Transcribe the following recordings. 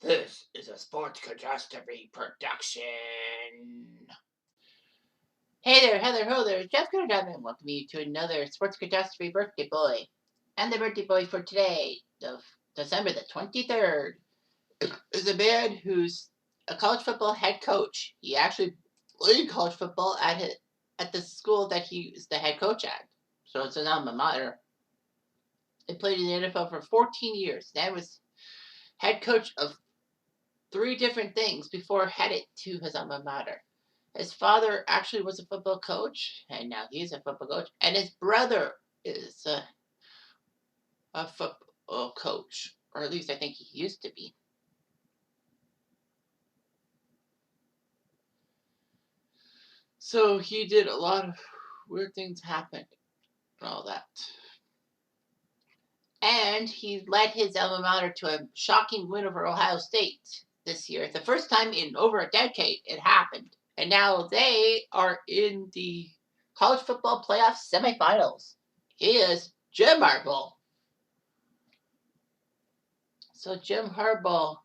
This is a Sports Catastrophe production. Hey there, Heather, ho there, Jeff Goodman, and welcome you to another Sports Catastrophe birthday boy. And the birthday boy for today, December the 23rd, is a man who's a college football head coach. He actually played college football at the school that he is the head coach at. So it's an alma mater. He played in the NFL for 14 years. That was head coach of 3 different things before headed to his alma mater. His father actually was a football coach, and now he's a football coach. And his brother is a football coach, or at least I think he used to be. So he did a lot of weird things happen and all that. And he led his alma mater to a shocking win over Ohio State this year. The first time in over a decade it happened. And now they are in the college football playoff semifinals. He is Jim Harbaugh. So Jim Harbaugh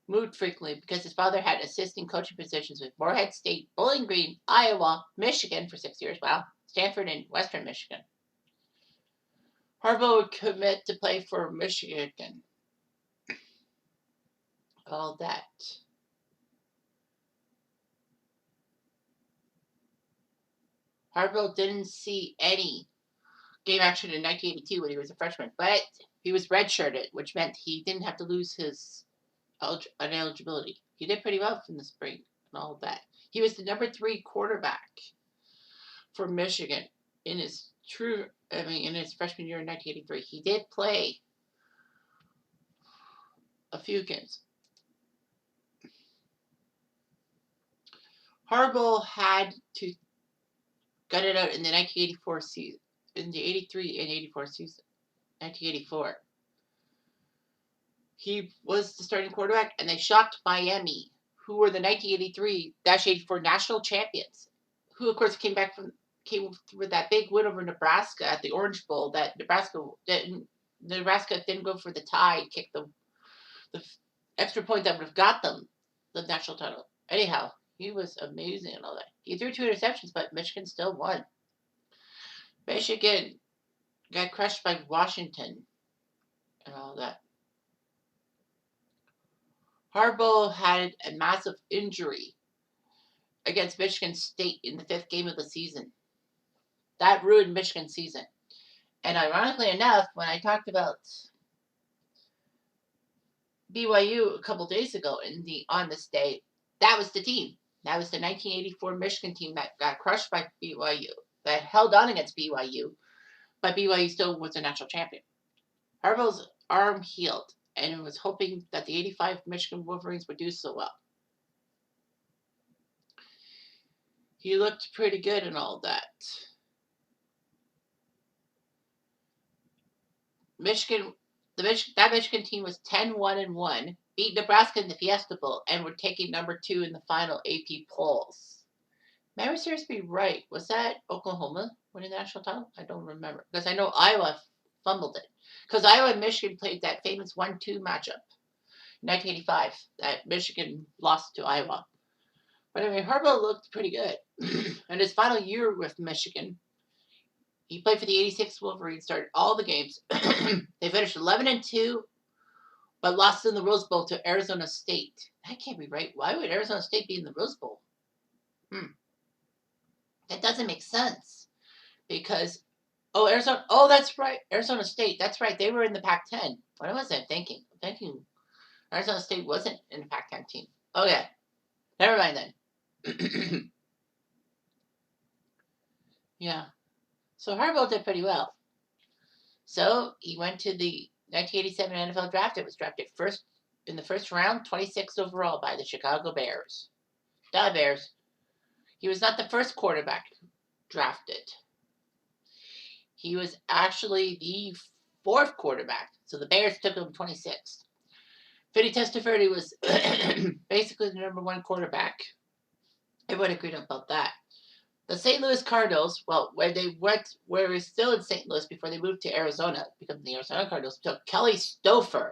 moved frequently because his father had assistant coaching positions with Morehead State, Bowling Green, Iowa, Michigan for 6 years, Stanford, and Western Michigan. Harbaugh would commit to play for Michigan. All that. Harbaugh didn't see any game action in 1982 when he was a freshman, but he was redshirted, which meant he didn't have to lose his ineligibility. He did pretty well from the spring and all that. He was the number 3 quarterback for Michigan in his freshman year in 1983. He did play a few games. Harbaugh had to gut it out in the 1984 season, in the 83 and 84 season, 1984. He was the starting quarterback, and they shocked Miami, who were the 1983-84 national champions, who, of course, came with that big win over Nebraska at the Orange Bowl that Nebraska didn't go for the tie, kick the extra point that would have got them the national title. Anyhow, he was amazing and all that. He threw 2 interceptions, but Michigan still won. Michigan got crushed by Washington and all that. Harbaugh had a massive injury against Michigan State in the 5th game of the season. That ruined Michigan's season. And ironically enough, when I talked about BYU a couple days ago on this day, that was the team. That was the 1984 Michigan team that got crushed by BYU, that held on against BYU, but BYU still was a national champion. Harbaugh's arm healed, and was hoping that the 85 Michigan Wolverines would do so well. He looked pretty good and all that. That Michigan team was 10-1-1, beat Nebraska in the Fiesta Bowl, and were taking number 2 in the final AP polls. Memory serves me right. Was that Oklahoma winning the national title? I don't remember, because I know Iowa fumbled it. Because Iowa and Michigan played that famous 1-2 matchup in 1985 that Michigan lost to Iowa. But anyway, Harbaugh looked pretty good. In his final year with Michigan, he played for the 86 Wolverines, started all the games. They finished 11-2, but lost in the Rose Bowl to Arizona State. That can't be right. Why would Arizona State be in the Rose Bowl? That doesn't make sense. Because, that's right. Arizona State, that's right. They were in the Pac-10. What was I thinking? I'm thinking Arizona State wasn't in the Pac-10 team. Okay. Never mind then. Yeah. So Harbaugh did pretty well. So he went to the 1987 NFL draft. It was drafted in the first round, 26th overall by the Chicago Bears. The Bears. He was not the first quarterback drafted. He was actually the 4th quarterback. So the Bears took him 26th. Vinny Testaverde was basically the number 1 quarterback. Everyone agreed about that. The St. Louis Cardinals, where they were still in St. Louis before they moved to Arizona, because the Arizona Cardinals took Kelly Stouffer.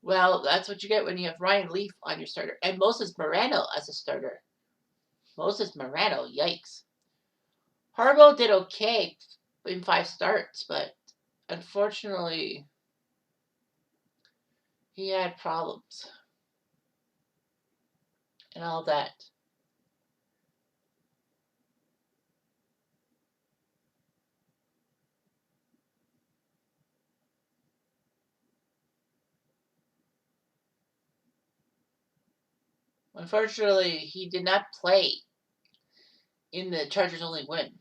Well, that's what you get when you have Ryan Leaf on your starter and Moses Moreno as a starter. Moses Moreno, yikes. Harbaugh did okay in 5 starts, but unfortunately, he had problems and all that. Unfortunately, he did not play in the Chargers' only win.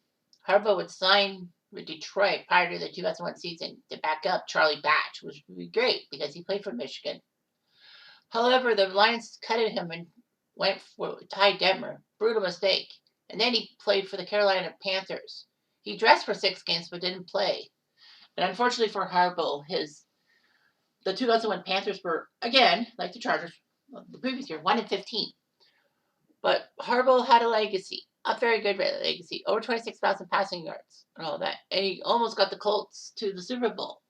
Harbaugh would sign with Detroit prior to the 2001 season to back up Charlie Batch, which would be great because he played for Michigan. However, the Lions cutted him and went for Ty Detmer. Brutal mistake. And then he played for the Carolina Panthers. He dressed for 6 games but didn't play. And unfortunately for Harbaugh, the 2001 Panthers were, again, like the Chargers, the previous year, 1-15. But Harbaugh had a legacy, a very good legacy, over 26,000 passing yards and all that. And he almost got the Colts to the Super Bowl.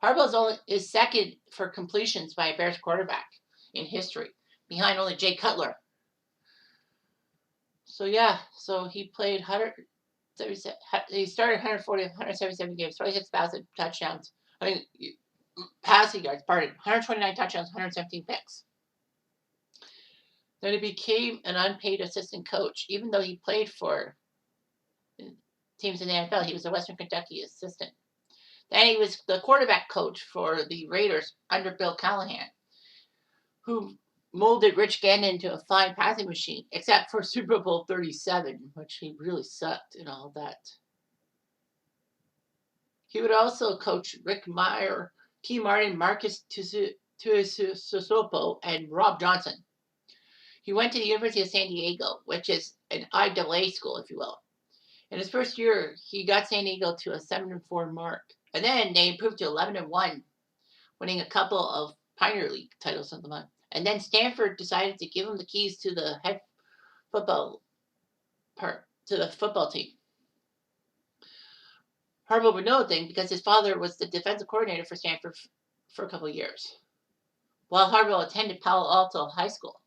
Harbaugh is second for completions by a Bears quarterback in history, behind only Jay Cutler. So yeah, he played 177. He started 140, 177 games, 26,000 touchdowns. Passing yards. Pardon, 129 touchdowns, 117 picks. Then he became an unpaid assistant coach, even though he played for teams in the NFL. He was a Western Kentucky assistant. Then he was the quarterback coach for the Raiders under Bill Callahan, who molded Rich Gannon into a fine passing machine, except for Super Bowl 37, which he really sucked and all that. He would also coach Rick Meyer, Key Martin, Marcus Tuisosopo, and Rob Johnson. He went to the University of San Diego, which is an IAA school, if you will. In his first year, he got San Diego to a 7-4 mark, and then they improved to 11-1, winning a couple of Pioneer League titles of the month. And then Stanford decided to give him the keys to the head football team. Harbaugh would know a thing because his father was the defensive coordinator for Stanford for a couple of years, while Harbaugh attended Palo Alto High School.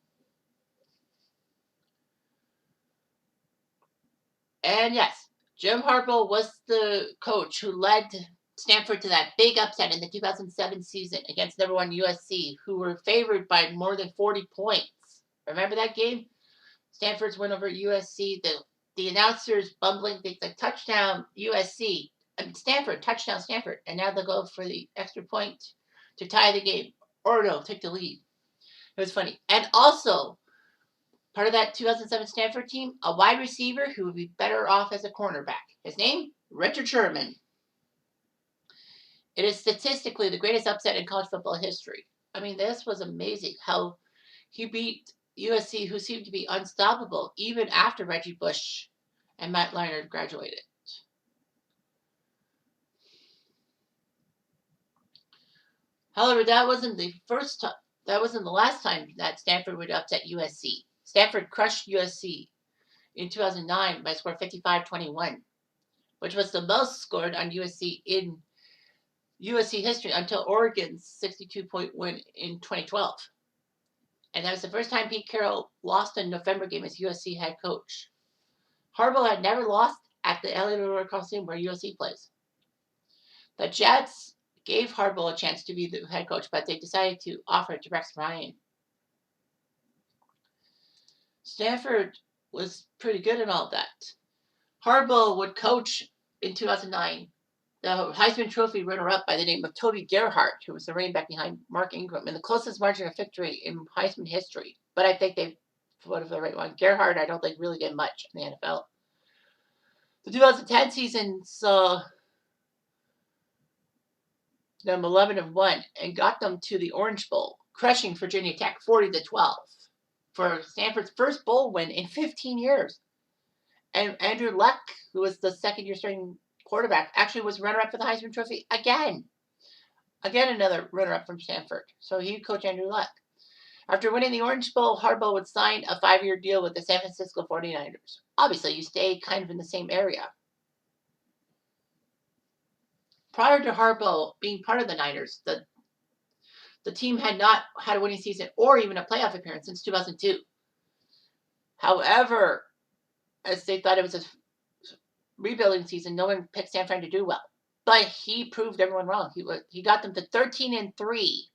And yes, Jim Harbaugh was the coach who led Stanford to that big upset in the 2007 season against number 1 USC, who were favored by more than 40 points. Remember that game? Stanford's win over USC. The announcers bumbling things like touchdown USC. Stanford, touchdown Stanford. And now they'll go for the extra point to tie the game. Or no, take the lead. It was funny. And also, part of that 2007 Stanford team, a wide receiver who would be better off as a cornerback. His name? Richard Sherman. It is statistically the greatest upset in college football history. I mean, this was amazing how he beat USC, who seemed to be unstoppable even after Reggie Bush and Matt Leinart graduated. However, that wasn't the last time that Stanford would upset USC. Stanford crushed USC in 2009 by a score 55-21, which was the most scored on USC in USC history until Oregon's 62-point win in 2012. And that was the first time Pete Carroll lost a November game as USC head coach. Harbaugh had never lost at the LA Memorial Coliseum where USC plays. The Jets gave Harbaugh a chance to be the head coach, but they decided to offer it to Rex Ryan. Stanford was pretty good in all that. Harbaugh would coach in 2009 the Heisman Trophy runner-up by the name of Toby Gerhart, who was the running back behind Mark Ingram, in the closest margin of victory in Heisman history. But I think they voted for the right one. Gerhart, I don't think, really did much in the NFL. The 2010 season saw them 11-1 and got them to the Orange Bowl, crushing Virginia Tech 40-12 for Stanford's first bowl win in 15 years. And Andrew Luck, who was the second-year starting quarterback, actually was runner-up for the Heisman Trophy again. Again, another runner-up from Stanford. So he coached Andrew Luck. After winning the Orange Bowl, Harbaugh would sign a 5-year deal with the San Francisco 49ers. Obviously, you stay kind of in the same area. Prior to Harbaugh being part of the Niners, the The team had not had a winning season or even a playoff appearance since 2002. However, as they thought it was a rebuilding season, no one picked San Fran to do well. But he proved everyone wrong. He got them to 13-3,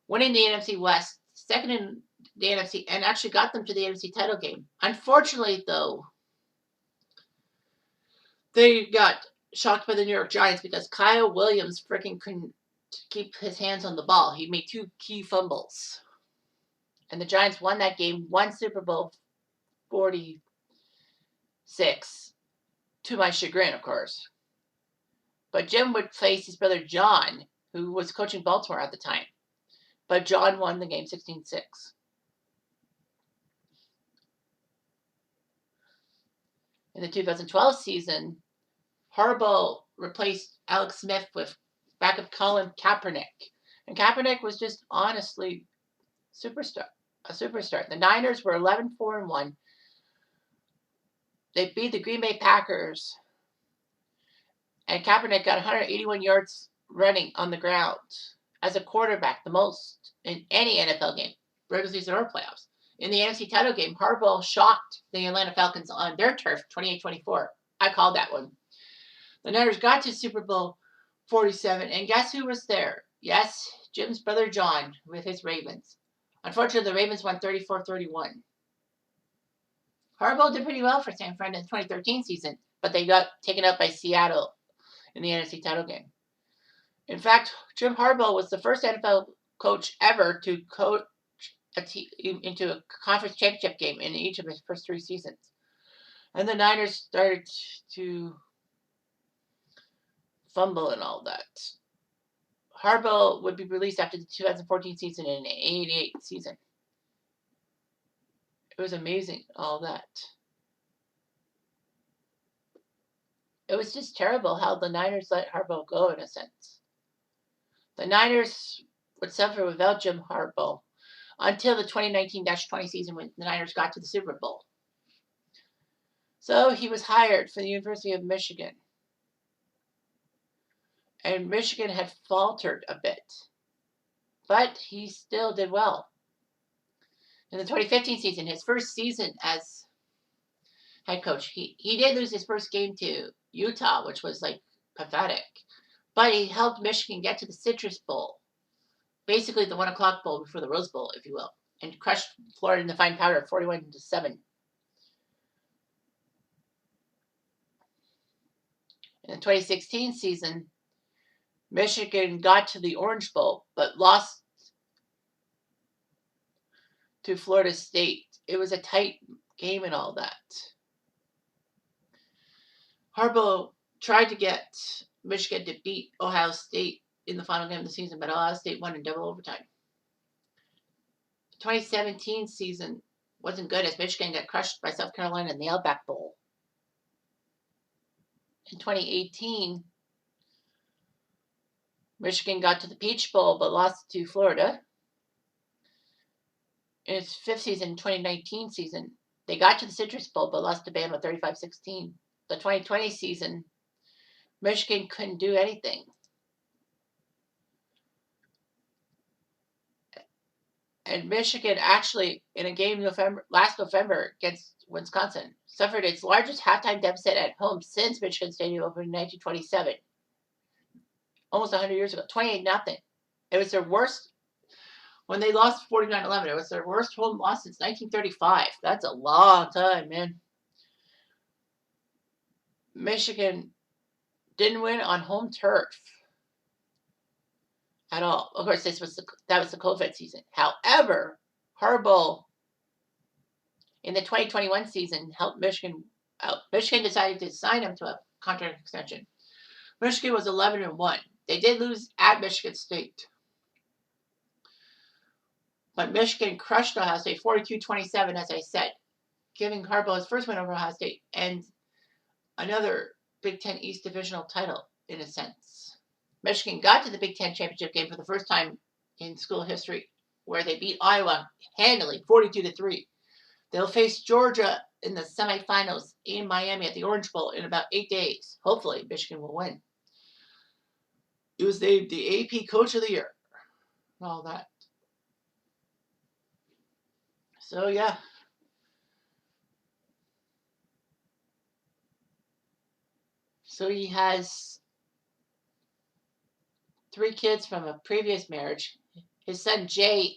winning the NFC West, second in the NFC, and actually got them to the NFC title game. Unfortunately, though, they got shocked by the New York Giants because Kyle Williams freaking couldn't keep his hands on the ball. He made 2 key fumbles. And the Giants won that game, won Super Bowl 46, to my chagrin, of course. But Jim would face his brother John, who was coaching Baltimore at the time. But John won the game 16-6. In the 2012 season, Harbaugh replaced Alex Smith with backup Colin Kaepernick. And Kaepernick was just honestly a superstar. The Niners were 11-4-1. They beat the Green Bay Packers. And Kaepernick got 181 yards running on the ground as a quarterback, the most in any NFL game, regular season or playoffs. In the NFC title game, Harbaugh shocked the Atlanta Falcons on their turf, 28-24. I called that one. The Niners got to Super Bowl 47, and guess who was there? Yes, Jim's brother John with his Ravens. Unfortunately, the Ravens won 34-31. Harbaugh did pretty well for San Fran in the 2013 season, but they got taken out by Seattle in the NFC title game. In fact, Jim Harbaugh was the first NFL coach ever to coach a team into a conference championship game in each of his first 3 seasons. And the Niners started to fumble and all that. Harbaugh would be released after the 2014 season and 88 season. It was amazing, all that. It was just terrible how the Niners let Harbaugh go, in a sense. The Niners would suffer without Jim Harbaugh until the 2019-20 season when the Niners got to the Super Bowl. So he was hired for the University of Michigan. And Michigan had faltered a bit. But he still did well. In the 2015 season, his first season as head coach, he did lose his first game to Utah, which was like pathetic. But he helped Michigan get to the Citrus Bowl. Basically the 1 o'clock bowl before the Rose Bowl, if you will. And crushed Florida in the fine powder 41-7. In the 2016 season, Michigan got to the Orange Bowl, but lost to Florida State. It was a tight game and all that. Harbaugh tried to get Michigan to beat Ohio State in the final game of the season, but Ohio State won in double overtime. The 2017 season wasn't good as Michigan got crushed by South Carolina in the Outback Bowl. In 2018, Michigan got to the Peach Bowl but lost to Florida. In its 5th season, 2019 season, they got to the Citrus Bowl but lost to Bama 35-16. The 2020 season, Michigan couldn't do anything. And Michigan actually, in a game last November against Wisconsin, suffered its largest halftime deficit at home since Michigan Stadium opened in 1927. Almost 100 years ago, 28-0. It was their worst, when they lost 49-11, it was their worst home loss since 1935. That's a long time, man. Michigan didn't win on home turf at all. Of course, that was the COVID season. However, Harbaugh in the 2021 season helped Michigan out. Michigan decided to sign him to a contract extension. Michigan was 11-1. They did lose at Michigan State. But Michigan crushed Ohio State 42-27, as I said, giving Harbaugh his first win over Ohio State and another Big Ten East divisional title, in a sense. Michigan got to the Big Ten championship game for the first time in school history, where they beat Iowa handily, 42-3. They'll face Georgia in the semifinals in Miami at the Orange Bowl in about 8 days. Hopefully, Michigan will win. It was the AP Coach of the Year. all that. So yeah. So he has 3 kids from a previous marriage. His son Jay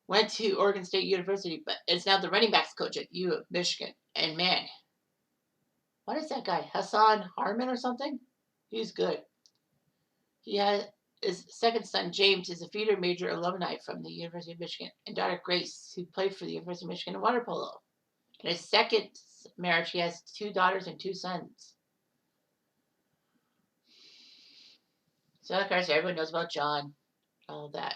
went to Oregon State University, but is now the running backs coach at U of Michigan. And man, what is that guy? Hassan Harmon or something? He's good. He has his second son James is a feeder major alumni from the University of Michigan, and daughter Grace, who played for the University of Michigan in water polo. In his second marriage, he has 2 daughters and 2 sons. So of course everyone knows about John, all that.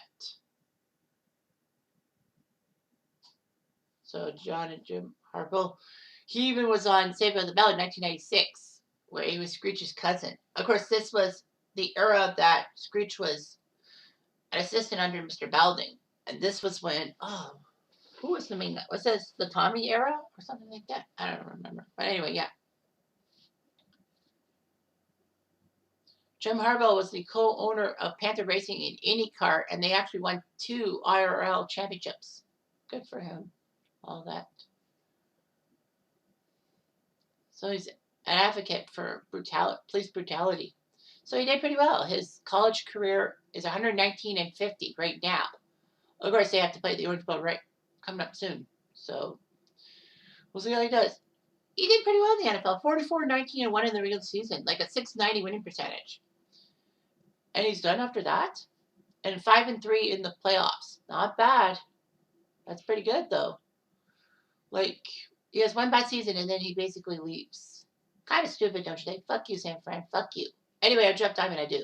So John and Jim Harbaugh. He even was on Saved by the Bell in 1996, where he was Screech's cousin. Of course, this was the era that Screech was an assistant under Mr. Belding, and this was when who was the main guy? Was this the Tommy era or something like that? I don't remember. But anyway, yeah. Jim Harbaugh was the co-owner of Panther Racing in IndyCar, and they actually won 2 IRL championships. Good for him. All that. So he's an advocate for police brutality. So he did pretty well. His college career is 119-50 right now. Of course, they have to play the Orange Bowl right coming up soon. So we'll see how he does. He did pretty well in the NFL. 44-19-1 in the regular season, like a 690 winning percentage. And he's done after that. And 5-3 in the playoffs. Not bad. That's pretty good though. Like, he has one bad season and then he basically leaves. Kind of stupid, don't you think? Fuck you, San Fran. Fuck you. Anyway, I dropped time and I do.